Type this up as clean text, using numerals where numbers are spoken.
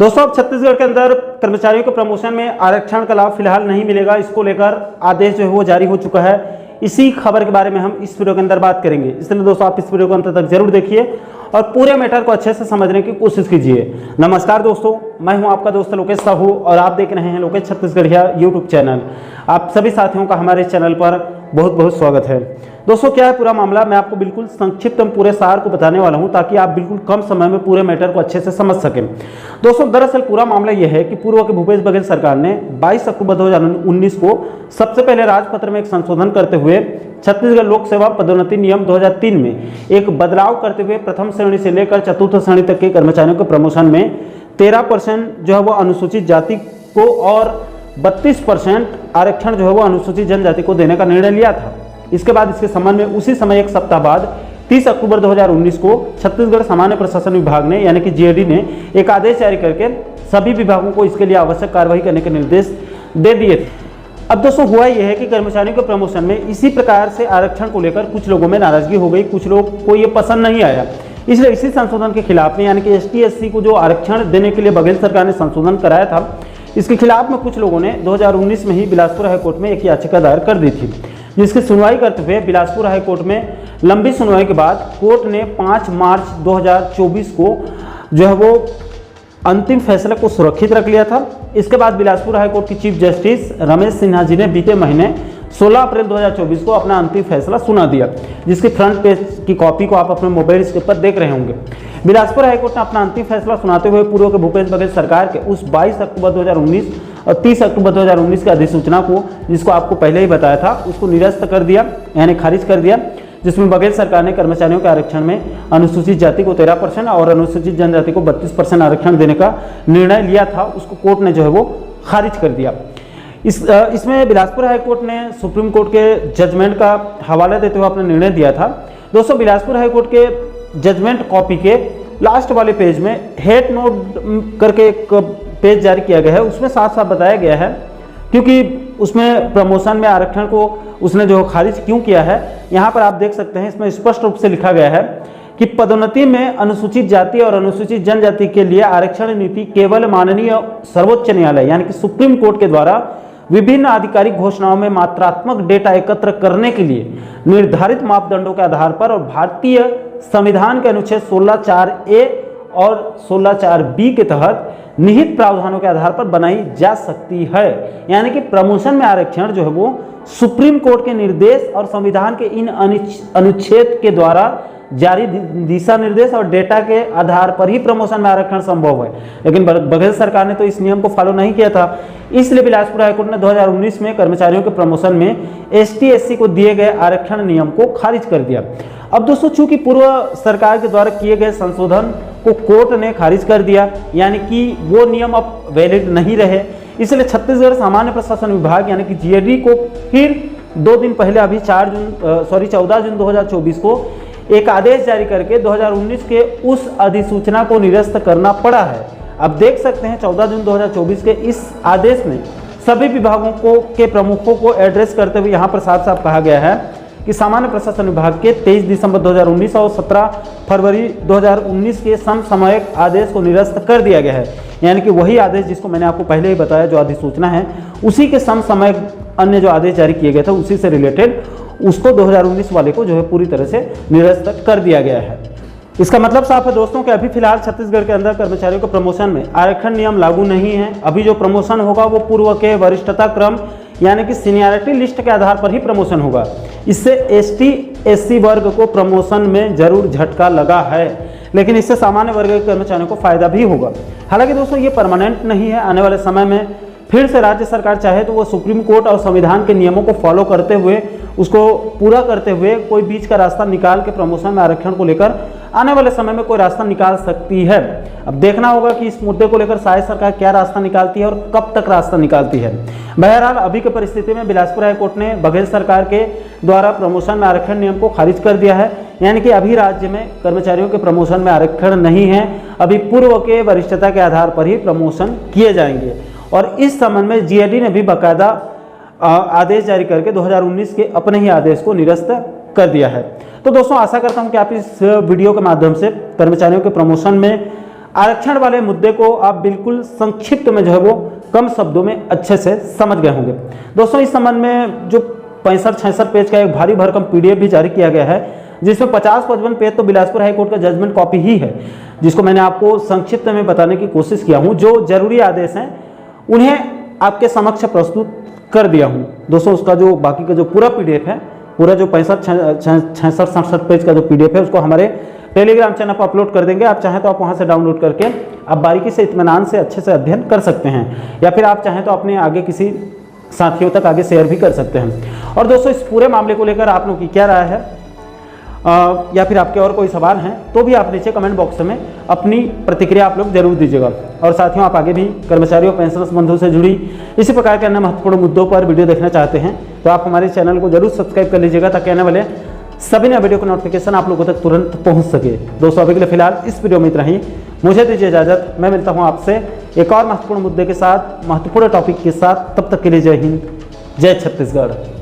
दोस्तों, अब छत्तीसगढ़ के अंदर कर्मचारियों के प्रमोशन में आरक्षण का लाभ फिलहाल नहीं मिलेगा। इसको लेकर आदेश जो है वो जारी हो चुका है। इसी खबर के बारे में हम इस वीडियो के अंदर बात करेंगे, इसलिए दोस्तों आप इस वीडियो को अंत तक जरूर देखिए और पूरे मैटर को अच्छे से समझने की कोशिश कीजिए। नमस्कार दोस्तों, मैं हूं आपका दोस्त लोकेश साहू और आप देख रहे हैं लोकेश छत्तीसगढ़िया यूट्यूब चैनल। आप सभी साथियों का हमारे चैनल पर बहुत बहुत स्वागत है। दोस्तों, क्या है पूरा मामला, मैं आपको बिल्कुल संक्षिप्त पूरे सार को बताने वाला हूं ताकि आप बिल्कुल कम समय में पूरे मैटर को अच्छे से समझ सकें। दोस्तों, दरअसल पूरा मामला यह है कि पूर्व के भूपेश बघेल सरकार ने 22 अक्टूबर 2019 को सबसे पहले राजपत्र में एक संशोधन करते हुए छत्तीसगढ़ लोक सेवा पदोन्नति नियम 2003 में एक बदलाव करते हुए प्रथम श्रेणी से लेकर चतुर्थ श्रेणी तक के कर्मचारियों के प्रमोशन में 13% जो है वो अनुसूचित जाति को और 32% आरक्षण जो है वो अनुसूचित जनजाति को देने का निर्णय लिया था। इसके बाद इसके संबंध में उसी समय एक सप्ताह बाद 30 अक्टूबर 2019 को छत्तीसगढ़ सामान्य प्रशासन विभाग ने यानी कि जीएडी ने एक आदेश जारी करके सभी विभागों को इसके लिए आवश्यक कार्रवाई करने के निर्देश दे दिए थे। अब दोस्तों, हुआ यह है कि कर्मचारियों के प्रमोशन में इसी प्रकार से आरक्षण को लेकर कुछ लोगों में नाराजगी हो गई, कुछ लोग को ये पसंद नहीं आया। इसलिए इसी संशोधन के खिलाफ में यानी कि ST/SC को जो आरक्षण देने के लिए बघेल सरकार ने संशोधन कराया था, इसके खिलाफ में कुछ लोगों ने 2019 में ही बिलासपुर हाईकोर्ट में एक याचिका दायर कर दी थी, जिसकी सुनवाई करते हुए बिलासपुर हाईकोर्ट में लंबी सुनवाई के बाद कोर्ट ने 5 मार्च 2024 को जो है वो अंतिम फैसले को सुरक्षित रख लिया था। इसके बाद बिलासपुर हाईकोर्ट की चीफ जस्टिस रमेश सिन्हा जी ने बीते महीने 16 अप्रैल 2024 को अपना अंतिम फैसला सुना दिया, जिसकी फ्रंट पेज की कॉपी को आप अपने मोबाइल स्क्रीन पर देख रहे होंगे। बिलासपुर हाईकोर्ट ने अपना अंतिम फैसला सुनाते हुए पूर्व के भूपेश बघेल सरकार के उस 22 अक्टूबर 2019 और 30 अक्टूबर 2019 की अधिसूचना को, जिसको आपको पहले ही बताया था, उसको निरस्त कर दिया यानी खारिज कर दिया, जिसमें बघेल सरकार ने कर्मचारियों के आरक्षण में अनुसूचित जाति को 13% और अनुसूचित जनजाति को 32% आरक्षण देने का निर्णय लिया था। उसको कोर्ट ने जो है वो खारिज कर दिया। इसमें बिलासपुर हाईकोर्ट ने सुप्रीम कोर्ट के जजमेंट का हवाला देते हुए अपना निर्णय दिया था। दोस्तों, बिलासपुर हाईकोर्ट के जजमेंट कॉपी के लास्ट वाले पेज में हेड नोट करके एक पेज जारी किया गया है। उसमें साफ साफ बताया गया है, क्योंकि उसमें प्रमोशन में आरक्षण को उसने जो खारिज क्यों किया है, यहाँ पर आप देख सकते हैं। इसमें स्पष्ट रूप से लिखा गया है कि पदोन्नति में अनुसूचित जाति और अनुसूचित जनजाति के लिए आरक्षण नीति केवल माननीय सर्वोच्च न्यायालय यानी कि सुप्रीम कोर्ट के द्वारा विभिन्न आधिकारिक घोषणाओं में मात्रात्मक डेटा एकत्र करने के लिए निर्धारित मापदंडों के आधार पर और भारतीय संविधान के अनुच्छेद 16(4)A और 16(4)B के तहत निहित प्रावधानों के आधार पर बनाई जा सकती है। यानी कि प्रमोशन में आरक्षण जो है वो सुप्रीम कोर्ट के निर्देश और संविधान के इन अनुच्छेद के द्वारा जारी दिशा निर्देश और डेटा के आधार पर ही प्रमोशन में आरक्षण संभव है। लेकिन बघेल सरकार ने तो इस नियम को फॉलो नहीं किया था। इसलिए बिलासपुर हाईकोर्ट ने 2019 में कर्मचारियों के प्रमोशन में ST/SC को दिए गए आरक्षण नियम को खारिज कर दिया। अब दोस्तों, चूंकि पूर्व सरकार के द्वारा किए गए संशोधन को कोर्ट ने खारिज कर दिया, यानी कि वो नियम अब वैलिड नहीं रहे, इसलिए छत्तीसगढ़ सामान्य प्रशासन विभाग यानी कि GAD को फिर 2 दिन पहले अभी 14 जून 2024 को एक आदेश जारी करके 2019 के उस अधिसूचना को निरस्त करना पड़ा है। अब देख सकते हैं 14 जून 2024 के इस आदेश में सभी विभागों के प्रमुखों को एड्रेस करते हुए यहाँ पर साफ साफ कहा गया है कि सामान्य प्रशासन विभाग के 23 दिसंबर 2019 और 17 फरवरी 2019 के समसामयिक आदेश को निरस्त कर दिया गया है। यानी कि वही आदेश जिसको मैंने आपको पहले ही बताया, जो अधिसूचना है, उसी के समसामयिक अन्य जो आदेश जारी किए गए थे उसी से रिलेटेड उसको 2019 वाले को जो है पूरी तरह से निरस्त कर दिया गया है। इसका मतलब साफ है दोस्तों कि अभी फिलहाल छत्तीसगढ़ के अंदर कर्मचारियों के प्रमोशन में आरक्षण नियम लागू नहीं है। अभी जो प्रमोशन होगा वो पूर्व के वरिष्ठता क्रम यानी कि सीनियरिटी लिस्ट के आधार पर ही प्रमोशन होगा। इससे ST/SC वर्ग को प्रमोशन में जरूर झटका लगा है, लेकिन इससे सामान्य वर्ग के कर्मचारियों को फायदा भी होगा। हालांकि दोस्तों, ये परमानेंट नहीं है। आने वाले समय में फिर से राज्य सरकार चाहे तो वो सुप्रीम कोर्ट और संविधान के नियमों को फॉलो करते हुए, उसको पूरा करते हुए कोई बीच का रास्ता निकाल के प्रमोशन में आरक्षण को लेकर आने वाले समय में कोई रास्ता निकाल सकती है। अब देखना होगा कि इस मुद्दे को लेकर शायद सरकार क्या रास्ता निकालती है और कब तक रास्ता निकालती है। बहरहाल, अभी की परिस्थिति में बिलासपुर हाईकोर्ट ने बघेल सरकार के द्वारा प्रमोशन में आरक्षण नियम को खारिज कर दिया है। यानी कि अभी राज्य में कर्मचारियों के प्रमोशन में आरक्षण नहीं है। अभी पूर्व के वरिष्ठता के आधार पर ही प्रमोशन किए जाएंगे। और इस संबंध में GAD ने भी बाकायदा आदेश जारी करके 2019 के अपने ही आदेश को निरस्त कर दिया है। तो दोस्तों, आशा करता हूं कि आप इस वीडियो के माध्यम से कर्मचारियों के प्रमोशन में आरक्षण वाले मुद्दे को आप बिल्कुल संक्षिप्त में जो है वो कम शब्दों में अच्छे से समझ गए होंगे। दोस्तों इस संबंध में जो 65-66 पेज का एक भारी भरकम पीडीएफ भी जारी किया गया है, जिसमें 50-55 पेज तो बिलासपुर हाईकोर्ट का जजमेंट कॉपी ही है, जिसको मैंने आपको संक्षिप्त में बताने की कोशिश किया हूँ। जो जरूरी आदेश हैं उन्हें आपके समक्ष प्रस्तुत कर दिया हूँ। दोस्तों उसका जो बाकी का जो पूरा पीडीएफ है, पूरा जो 65-66 पेज का जो पीडीएफ है, उसको हमारे टेलीग्राम चैनल पर अपलोड कर देंगे। आप चाहें तो आप वहां से डाउनलोड करके आप बारीकी से इत्मीनान से अच्छे से अध्ययन कर सकते हैं, या फिर आप चाहें तो अपने आगे किसी साथियों तक आगे शेयर भी कर सकते हैं। और दोस्तों इस पूरे मामले को लेकर आप लोगों की क्या राय है, या फिर आपके और कोई सवाल हैं तो भी आप नीचे कमेंट बॉक्स में अपनी प्रतिक्रिया आप लोग जरूर दीजिएगा। और साथियों आप आगे भी कर्मचारियों पेंशनर्स बंधुओं से जुड़ी इसी प्रकार के अन्य महत्वपूर्ण मुद्दों पर वीडियो देखना चाहते हैं तो आप हमारे चैनल को जरूर सब्सक्राइब कर लीजिएगा, ताकि आने वाले सभी नए वीडियो का नोटिफिकेशन आप लोगों तक तुरंत पहुंच सके। दोस्तों अभी के लिए फिलहाल इस वीडियो में इतना ही, मुझे दीजिए इजाजत। मैं मिलता हूं आपसे एक और महत्वपूर्ण मुद्दे के साथ, महत्वपूर्ण टॉपिक के साथ। तब तक के लिए जय हिंद, जय छत्तीसगढ़।